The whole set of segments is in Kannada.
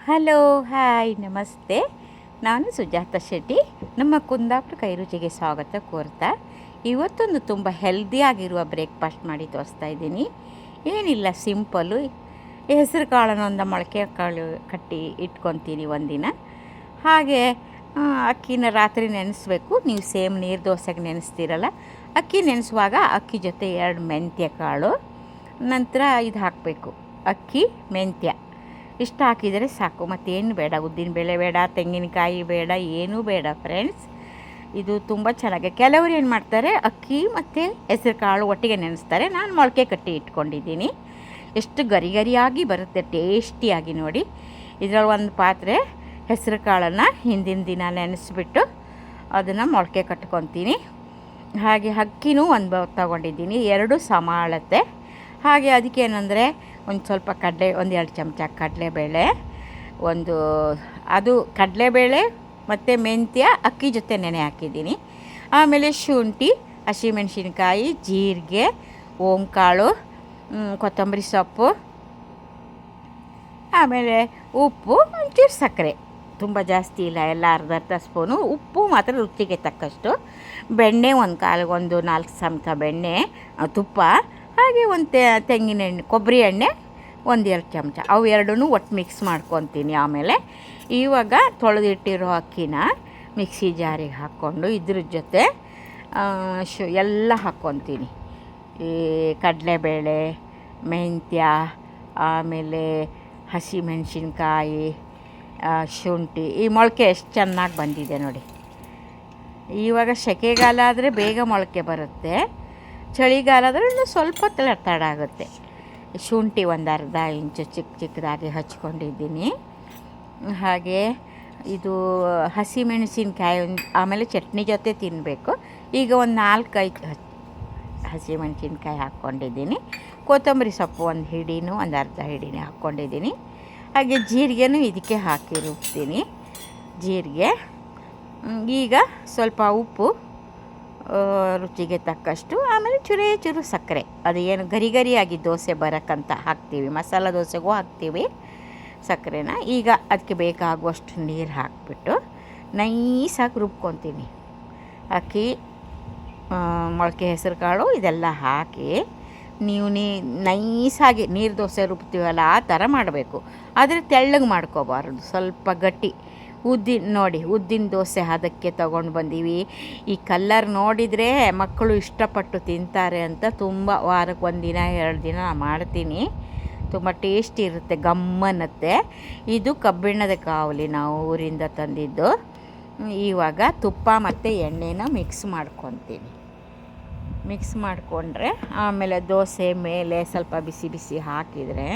ಹಲೋ, ಹಾಯ್, ನಮಸ್ತೆ. ನಾನು ಸುಜಾತ ಶೆಟ್ಟಿ. ನಮ್ಮ ಕುಂದಾಪುರ ಕೈರುಚಿಗೆ ಸ್ವಾಗತ ಕೋರ್ತಾ ಇವತ್ತೊಂದು ತುಂಬ ಹೆಲ್ದಿಯಾಗಿರುವ ಬ್ರೇಕ್ಫಾಸ್ಟ್ ಮಾಡಿ ತೋರಿಸ್ತಾ ಇದ್ದೀನಿ. ಏನಿಲ್ಲ, ಸಿಂಪಲ್ಲು. ಹೆಸರು ಕಾಳನ್ನು ಒಂದು ಮೊಳಕೆ ಕಾಳು ಕಟ್ಟಿ ಇಟ್ಕೊತೀನಿ ಒಂದಿನ. ಹಾಗೆ ಅಕ್ಕಿನ ರಾತ್ರಿ ನೆನೆಸ್ಬೇಕು. ನೀವು ಸೇಮ್ ನೀರು ದೋಸೆಗೆ ನೆನೆಸ್ತೀರಲ್ಲ, ಅಕ್ಕಿ ನೆನೆಸುವಾಗ ಅಕ್ಕಿ ಜೊತೆ 2 ಮೆಂತ್ಯ ಕಾಳು, ನಂತರ ಇದು ಹಾಕಬೇಕು, ಅಕ್ಕಿ ಮೆಂತ್ಯ ಇಷ್ಟು ಹಾಕಿದರೆ ಸಾಕು. ಮತ್ತೇನು ಬೇಡ, ಉದ್ದಿನಬೇಳೆ ಬೇಡ, ತೆಂಗಿನಕಾಯಿ ಬೇಡ, ಏನೂ ಬೇಡ ಫ್ರೆಂಡ್ಸ್. ಇದು ತುಂಬ ಚೆನ್ನಾಗಿ. ಕೆಲವರು ಏನು ಮಾಡ್ತಾರೆ, ಅಕ್ಕಿ ಮತ್ತು ಹೆಸರು ಕಾಳು ಒಟ್ಟಿಗೆ ನೆನೆಸ್ತಾರೆ. ನಾನು ಮೊಳಕೆ ಕಟ್ಟಿ ಇಟ್ಕೊಂಡಿದ್ದೀನಿ. ಎಷ್ಟು ಗರಿ ಗರಿಯಾಗಿ ಬರುತ್ತೆ, ಟೇಸ್ಟಿಯಾಗಿ. ನೋಡಿ, ಇದರಲ್ಲಿ ಒಂದು ಪಾತ್ರೆ ಹೆಸರು ಕಾಳನ್ನು ಹಿಂದಿನ ದಿನ ನೆನೆಸ್ಬಿಟ್ಟು ಅದನ್ನು ಮೊಳಕೆ ಕಟ್ಕೊತೀನಿ. ಹಾಗೆ ಅಕ್ಕಿನೂ ಒಂದು ತೊಗೊಂಡಿದ್ದೀನಿ, 2 ಸಮ ಅಳತೆ. ಹಾಗೆ ಅದಕ್ಕೇನೆಂದರೆ ಒಂದು ಸ್ವಲ್ಪ ಕಡಲೆ, 1-2 ಚಮಚ ಕಡಲೆಬೇಳೆ, ಅದು ಕಡಲೆಬೇಳೆ ಮತ್ತು ಮೆಂತ್ಯ ಅಕ್ಕಿ ಜೊತೆ ನೆನೆ ಹಾಕಿದ್ದೀನಿ. ಆಮೇಲೆ ಶುಂಠಿ, ಹಸಿಮೆಣಸಿನ್ಕಾಯಿ, ಜೀರಿಗೆ, ಓಂಕಾಳು, ಕೊತ್ತಂಬರಿ ಸೊಪ್ಪು, ಆಮೇಲೆ ಉಪ್ಪು, ಒಂಚೂರು ಸಕ್ಕರೆ, ತುಂಬ ಜಾಸ್ತಿ ಇಲ್ಲ, ಎಲ್ಲ ಅರ್ಧ ಸ್ಪೂನು. ಉಪ್ಪು ಮಾತ್ರ ರುಚಿಗೆ ತಕ್ಕಷ್ಟು. ಬೆಣ್ಣೆ 4 ಚಮಚ ಬೆಣ್ಣೆ, ತುಪ್ಪ, ಹಾಗೆ ಒಂದು ತೆಂಗಿನ ಎಣ್ಣೆ, ಕೊಬ್ಬರಿ ಎಣ್ಣೆ 1-2 ಚಮಚ, ಅವು ಎರಡೂ ಒಟ್ಟು ಮಿಕ್ಸ್ ಮಾಡ್ಕೊತೀನಿ. ಆಮೇಲೆ ಇವಾಗ ತೊಳೆದಿಟ್ಟಿರೋ ಅಕ್ಕಿನ ಮಿಕ್ಸಿ ಜಾರಿಗೆ ಹಾಕ್ಕೊಂಡು ಇದ್ರ ಜೊತೆ ಎಲ್ಲ ಹಾಕ್ಕೊತೀನಿ. ಈ ಕಡಲೆಬೇಳೆ, ಮೆಂತ್ಯ, ಆಮೇಲೆ ಹಸಿಮೆಣಸಿನ್ಕಾಯಿ, ಶುಂಠಿ. ಈ ಮೊಳಕೆ ಎಷ್ಟು ಚೆನ್ನಾಗಿ ಬಂದಿದೆ ನೋಡಿ. ಇವಾಗ ಸೆಕೆಗಾಲ ಆದರೆ ಬೇಗ ಮೊಳಕೆ ಬರುತ್ತೆ, ಚಳಿಗಾಲ ಆದರೆ ಇನ್ನೂ ಸ್ವಲ್ಪ ತಡ ಆಗುತ್ತೆ. ಶುಂಠಿ 1/2 ಇಂಚು ಚಿಕ್ಕದಾಗಿ ಹಚ್ಕೊಂಡಿದ್ದೀನಿ. ಹಾಗೆ ಇದು ಹಸಿಮೆಣಸಿನ್ಕಾಯಿ, ಆಮೇಲೆ ಚಟ್ನಿ ಜೊತೆ ತಿನ್ನಬೇಕು. ಈಗ ಒಂದು 4-5 ಹಸಿಮೆಣಸಿನ್ಕಾಯಿ ಹಾಕ್ಕೊಂಡಿದ್ದೀನಿ. ಕೊತ್ತಂಬರಿ ಸೊಪ್ಪು 1 ಹಿಡಿನೂ, 1/2 ಹಿಡಿನೂ ಹಾಕ್ಕೊಂಡಿದ್ದೀನಿ. ಹಾಗೆ ಜೀರಿಗೆನೂ ಇದಕ್ಕೆ ಹಾಕಿ ರುಬ್ತೀನಿ, ಜೀರಿಗೆ. ಈಗ ಸ್ವಲ್ಪ ಉಪ್ಪು ರುಚಿಗೆ ತಕ್ಕಷ್ಟು, ಆಮೇಲೆ ಚೂರು ಸಕ್ಕರೆ. ಅದು ಏನು ಗರಿ ಗರಿಯಾಗಿ ದೋಸೆ ಬರೋಕ್ಕಂತ ಹಾಕ್ತೀವಿ, ಮಸಾಲ ದೋಸೆಗೂ ಹಾಕ್ತೀವಿ ಸಕ್ಕರೆನ. ಈಗ ಅದಕ್ಕೆ ಬೇಕಾಗುವಷ್ಟು ನೀರು ಹಾಕಿಬಿಟ್ಟು ನೈಸಾಗಿ ರುಬ್ಕೊತೀನಿ. ಅಕ್ಕಿ, ಮೊಳಕೆ ಹೆಸರು ಕಾಳು ಇದೆಲ್ಲ ಹಾಕಿ ನೀವು ನೈಸಾಗಿ ನೀರು ದೋಸೆ ರುಬ್ತೀವಲ್ಲ ಆ ಥರ ಮಾಡಬೇಕು. ಆದರೆ ತೆಳ್ಳಗೆ ಮಾಡ್ಕೋಬಾರ್ದು, ಸ್ವಲ್ಪ ಗಟ್ಟಿ. ಉದ್ದಿನ ದೋಸೆ ಅದಕ್ಕೆ ತೊಗೊಂಡು ಬಂದೀವಿ. ಈ ಕಲ್ಲರ್ ನೋಡಿದರೆ ಮಕ್ಕಳು ಇಷ್ಟಪಟ್ಟು ತಿಂತಾರೆ ಅಂತ ತುಂಬ ವಾರಕ್ಕೆ 1 ದಿನ 2 ದಿನ ಮಾಡ್ತೀನಿ. ತುಂಬ ಟೇಸ್ಟಿ ಇರುತ್ತೆ, ಗಮ್ಮನ್ನುತ್ತೆ. ಇದು ಕಬ್ಬಿಣದ ಕಾವಲಿ ನಾವು ಊರಿಂದ ತಂದಿದ್ದು. ಇವಾಗ ತುಪ್ಪ ಮತ್ತು ಎಣ್ಣೆನ ಮಿಕ್ಸ್ ಮಾಡ್ಕೊತೀನಿ. ಮಿಕ್ಸ್ ಮಾಡಿಕೊಂಡ್ರೆ ಆಮೇಲೆ ದೋಸೆ ಮೇಲೆ ಸ್ವಲ್ಪ ಬಿಸಿ ಬಿಸಿ ಹಾಕಿದರೆ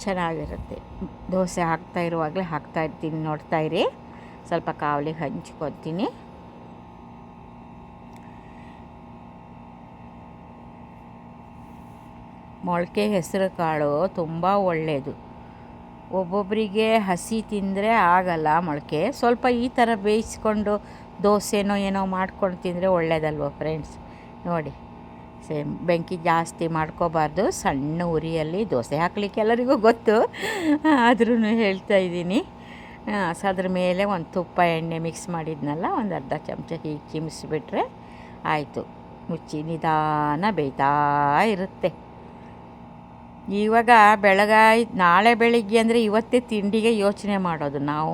ಚೆನ್ನಾಗಿರುತ್ತೆ. ದೋಸೆ ಹಾಕ್ತಾಯಿರುವಾಗಲೇ ಹಾಕ್ತಾಯಿರ್ತೀನಿ, ನೋಡ್ತಾಯಿರಿ. ಸ್ವಲ್ಪ ಕಾವಲಿಗೆ ಹಂಚ್ಕೊತೀನಿ. ಮೊಳಕೆ ಹೆಸರು ಕಾಳು ತುಂಬ ಒಳ್ಳೆಯದು. ಒಬ್ಬೊಬ್ಬರಿಗೆ ಹಸಿ ತಿಂದರೆ ಆಗಲ್ಲ ಮೊಳಕೆ. ಸ್ವಲ್ಪ ಈ ಥರ ಬೇಯಿಸ್ಕೊಂಡು ದೋಸೆನೋ ಏನೋ ಮಾಡ್ಕೊಂಡು ತಿಂದರೆ ಒಳ್ಳೆಯದಲ್ವ ಫ್ರೆಂಡ್ಸ್. ನೋಡಿ, ಬೆಂಕಿ ಜಾಸ್ತಿ ಮಾಡ್ಕೋಬಾರ್ದು, ಸಣ್ಣ ಉರಿಯಲ್ಲಿ ದೋಸೆ ಹಾಕ್ಲಿಕ್ಕೆ ಎಲ್ಲರಿಗೂ ಗೊತ್ತು, ಆದ್ರೂ ಹೇಳ್ತಾಯಿದ್ದೀನಿ. ಅದ್ರ ಮೇಲೆ ಒಂದು ತುಪ್ಪ ಎಣ್ಣೆ ಮಿಕ್ಸ್ ಮಾಡಿದ್ನಲ್ಲ, 1/2 ಚಮಚ ಹೀಗೆ ಚಿಮ್ಮಿಸ್ಬಿಟ್ರೆ ಆಯಿತು. ಮುಚ್ಚಿ ನಿಧಾನ ಬೇಯ್ತಾ ಇರುತ್ತೆ. ಇವಾಗ ನಾಳೆ ಬೆಳಿಗ್ಗೆ ಅಂದರೆ ಇವತ್ತೇ ತಿಂಡಿಗೆ ಯೋಚನೆ ಮಾಡೋದು ನಾವು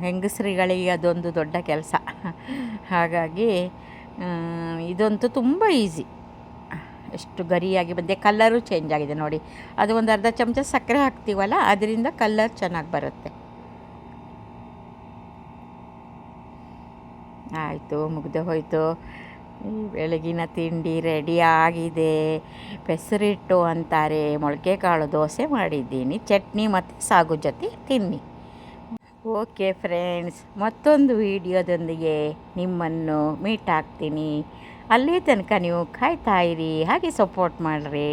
ಹೆಂಗಸರುಗಳಿಗೆ, ಅದೊಂದು ದೊಡ್ಡ ಕೆಲಸ. ಹಾಗಾಗಿ ಇದಂತೂ ತುಂಬ ಈಸಿ. ಎಷ್ಟು ಗರಿಯಾಗಿ ಬಂದೆ, ಕಲ್ಲರು ಚೇಂಜ್ ಆಗಿದೆ ನೋಡಿ. ಅದು 1/2 ಚಮಚ ಸಕ್ಕರೆ ಹಾಕ್ತೀವಲ್ಲ, ಅದರಿಂದ ಕಲ್ಲರ್ ಚೆನ್ನಾಗಿ ಬರುತ್ತೆ. ಆಯಿತು, ಮುಗಿದು ಹೋಯಿತು. ಬೆಳಗಿನ ತಿಂಡಿ ರೆಡಿಯಾಗಿದೆ. ಪೆಸರಿಟ್ಟು ಅಂತಾರೆ, ಮೊಳಕೆ ಕಾಳು ದೋಸೆ ಮಾಡಿದ್ದೀನಿ. ಚಟ್ನಿ ಮತ್ತು ಸಾಗು ಜೊತೆ ತಿನ್ನಿ. ಓಕೆ ಫ್ರೆಂಡ್ಸ್, ಮತ್ತೊಂದು ವಿಡಿಯೋದೊಂದಿಗೆ ನಿಮ್ಮನ್ನು ಮೀಟ್ ಆಗ್ತೀನಿ. ಅಲ್ಲಿ ತನಕ ನೀವು ಕಾಯ್ತಾಯಿರಿ, ಹಾಗೆ ಸಪೋರ್ಟ್ ಮಾಡಿರಿ.